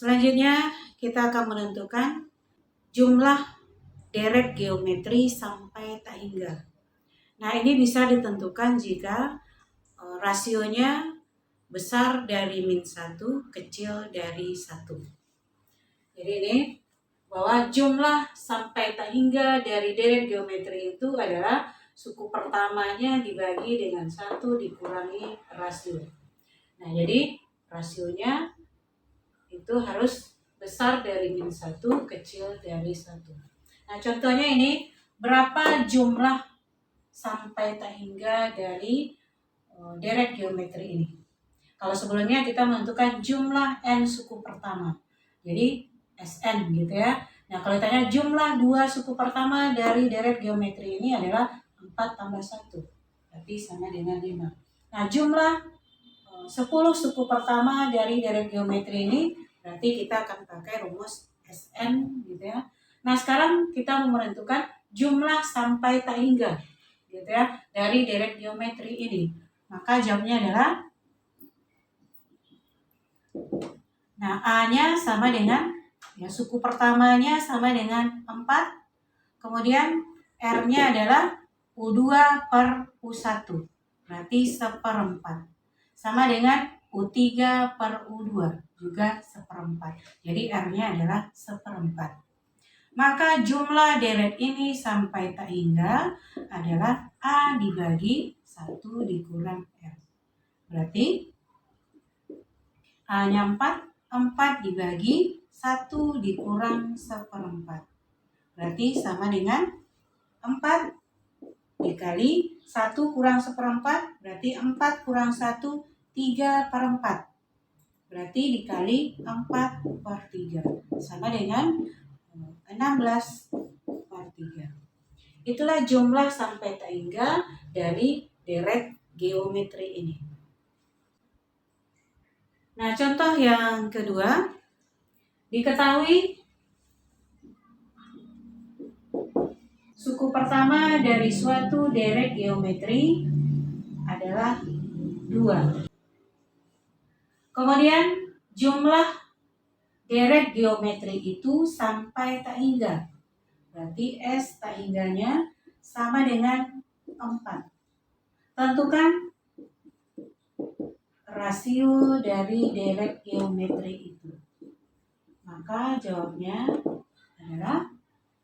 Selanjutnya kita akan menentukan jumlah deret geometri sampai tak hingga. Nah, ini bisa ditentukan jika rasionya besar dari -1, kecil dari 1. Jadi ini bahwa jumlah sampai tak hingga dari deret geometri itu adalah suku pertamanya dibagi dengan 1 dikurangi rasio. Nah, jadi rasionya itu harus besar dari -1, kecil dari 1. Nah, contohnya ini, berapa jumlah sampai tak hingga dari deret geometri ini. Kalau sebelumnya kita menentukan jumlah n suku pertama, jadi Sn gitu ya. Nah, kalau ditanya jumlah 2 suku pertama dari deret geometri ini adalah 4 tambah 1, berarti sama dengan 5. Nah, jumlah 10 suku pertama dari deret geometri ini, berarti kita akan pakai rumus Sn gitu ya. Nah, sekarang kita mau menentukan jumlah sampai tak hingga gitu ya dari deret geometri ini. Maka jawabannya adalah, nah, A-nya sama dengan, ya, suku pertamanya sama dengan 4, kemudian R-nya adalah U2 per U1, berarti 1/4. Sama dengan U3 per U2, juga 1/4. Jadi R-nya adalah 1/4. Maka jumlah deret ini sampai tak hingga adalah A dibagi 1 dikurang R. Berarti A-nya 4 dibagi 1 dikurang 1/4. Berarti sama dengan 4 dikali 1 kurang 1/4, berarti 4 kurang 1, 3/4. Berarti dikali 4/3, sama dengan 16/3. Itulah jumlah sampai tak hingga dari deret geometri ini. Nah, contoh yang kedua, diketahui suku pertama dari suatu deret geometri adalah 2. Kemudian jumlah deret geometri itu sampai tak hingga, berarti S tak hingganya sama dengan 4. Tentukan rasio dari deret geometri itu. Maka jawabnya adalah,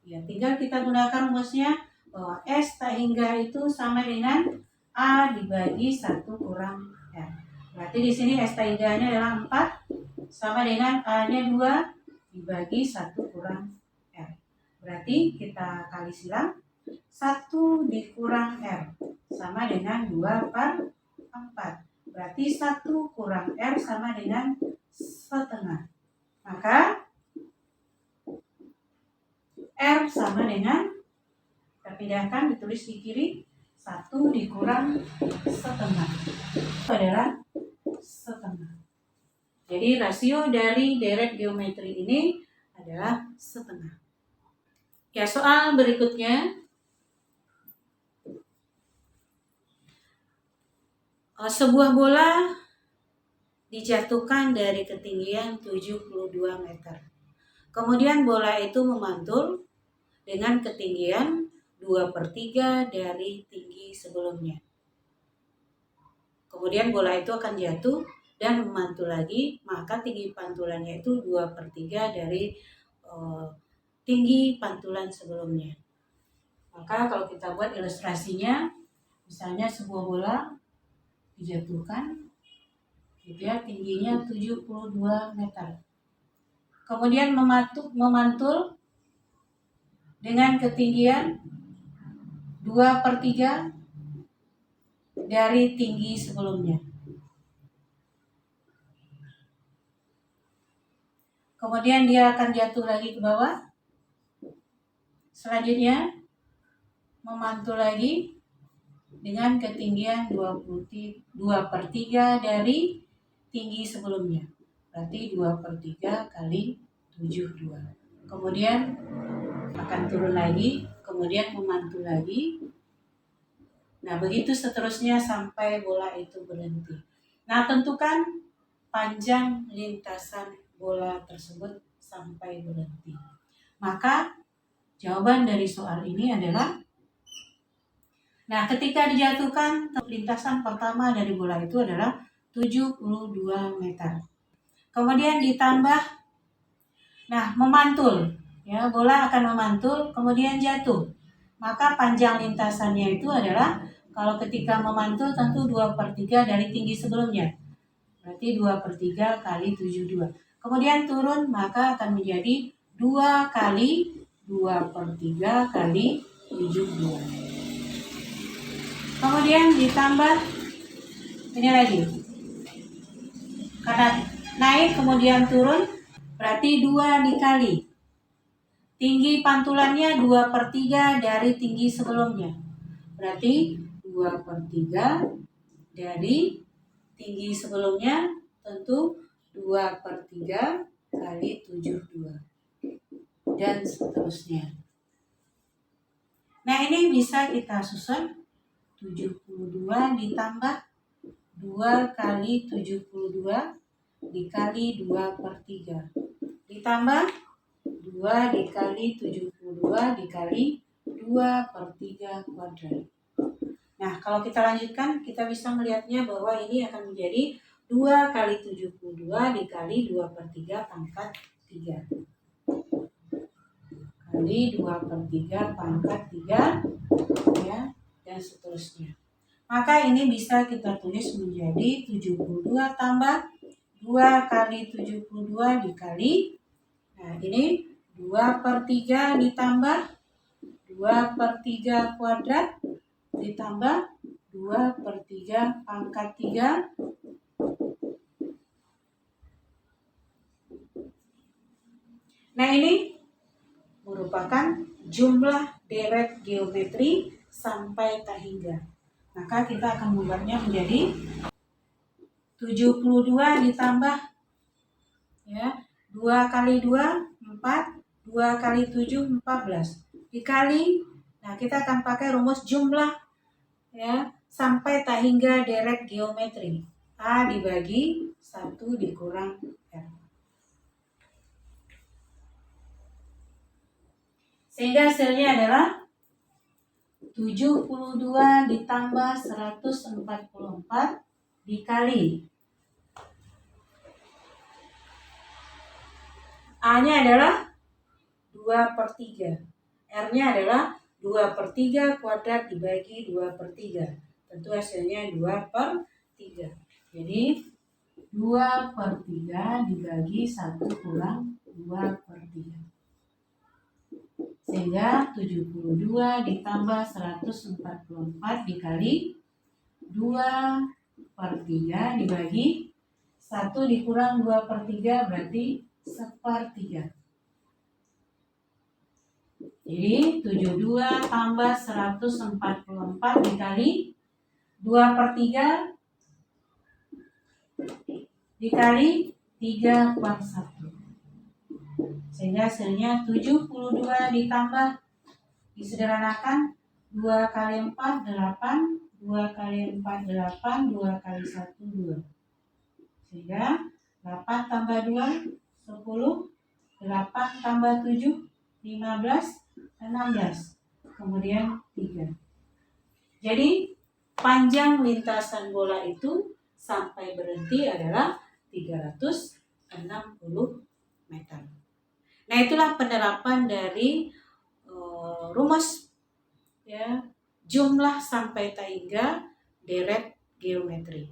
ya, tinggal kita gunakan rumusnya bahwa S tak hingga itu sama dengan A dibagi 1 kurang R. Berarti di sini S tak hingganya adalah 4, sama dengan A-nya 2 dibagi 1 kurang R. Berarti kita kali silang, 1 dikurang R sama dengan 2/4. Berarti 1 kurang R sama dengan setengah. Maka R sama dengan, kita pindahkan, ditulis di kiri, 1 dikurang setengah. Itu adalah setengah. Jadi rasio dari deret geometri ini adalah setengah. Ya, soal berikutnya. Sebuah bola dijatuhkan dari ketinggian 72 meter. Kemudian bola itu memantul dengan ketinggian 2/3 dari tinggi sebelumnya. Kemudian bola itu akan jatuh dan memantul lagi, maka tinggi pantulannya itu 2/3 dari tinggi pantulan sebelumnya. Maka kalau kita buat ilustrasinya, misalnya sebuah bola dijatuhkan gitu ya, tingginya 72 meter. Kemudian memantul dengan ketinggian 2/3 dari tinggi sebelumnya. Kemudian dia akan jatuh lagi ke bawah. Selanjutnya memantul lagi dengan ketinggian 2/3 dari tinggi sebelumnya. Berarti 2/3 kali 72. Kemudian akan turun lagi, kemudian memantul lagi. Nah, begitu seterusnya sampai bola itu berhenti. Nah, tentukan panjang lintasan bola tersebut sampai berhenti. Maka jawaban dari soal ini adalah, nah ketika dijatuhkan, lintasan pertama dari bola itu adalah 72 meter. Kemudian ditambah, nah memantul, ya bola akan memantul kemudian jatuh. Maka panjang lintasannya itu adalah, kalau ketika memantul tentu 2/3 dari tinggi sebelumnya. Berarti 2/3 kali 72. Kemudian turun, maka akan menjadi 2 kali 2/3 kali 72. Kemudian ditambah ini lagi. Karena naik kemudian turun, berarti 2 dikali. Tinggi pantulannya 2/3 dari tinggi sebelumnya. Berarti 2/3 dari tinggi sebelumnya, tentu 2/3 kali 72. Dan seterusnya. Nah ini bisa kita susun, 72 ditambah 2 kali 72 dikali 2/3. Ditambah 2 dikali 72 dikali 2/3 kuadrat. Nah kalau kita lanjutkan, kita bisa melihatnya bahwa ini akan menjadi 2 kali 72 dikali 2/3 pangkat 3. Kali 2/3 pangkat 3, ya, dan seterusnya. Maka ini bisa kita tulis menjadi 72 tambah 2 kali 72 dikali, nah ini 2/3 ditambah 2/3 kuadrat ditambah 2/3 pangkat 3. Nah ini merupakan jumlah deret geometri sampai tak hingga. Maka kita akan membuatnya menjadi 72 ditambah, ya, 2 kali 2 4, 2 kali 7 14 dikali, nah kita akan pakai rumus jumlah, ya, sampai tak hingga deret geometri. A dibagi 1 dikurang R. Sehingga hasilnya adalah 72 ditambah 144 dikali, A-nya adalah 2/3, R-nya adalah 2/3 kuadrat dibagi 2/3. Tentu hasilnya 2/3. Jadi 2/3 dibagi 1 kurang 2/3. Sehingga 72 ditambah 144 dikali 2/3 dibagi 1 dikurang 2/3 berarti 1/3. Jadi 72 tambah 144 dikali 2/3 dikali 3/1. Sehingga hasilnya 72 ditambah, disederhanakan, 2 kali 4 8, 2 kali 4 8, 2 kali 1 2. Sehingga 8 tambah 2 10, 8 tambah 7 15, 16, kemudian 3. Jadi panjang lintasan bola itu sampai berhenti adalah 360 meter. Nah itulah penerapan dari rumus, ya, jumlah sampai tak hingga deret geometri.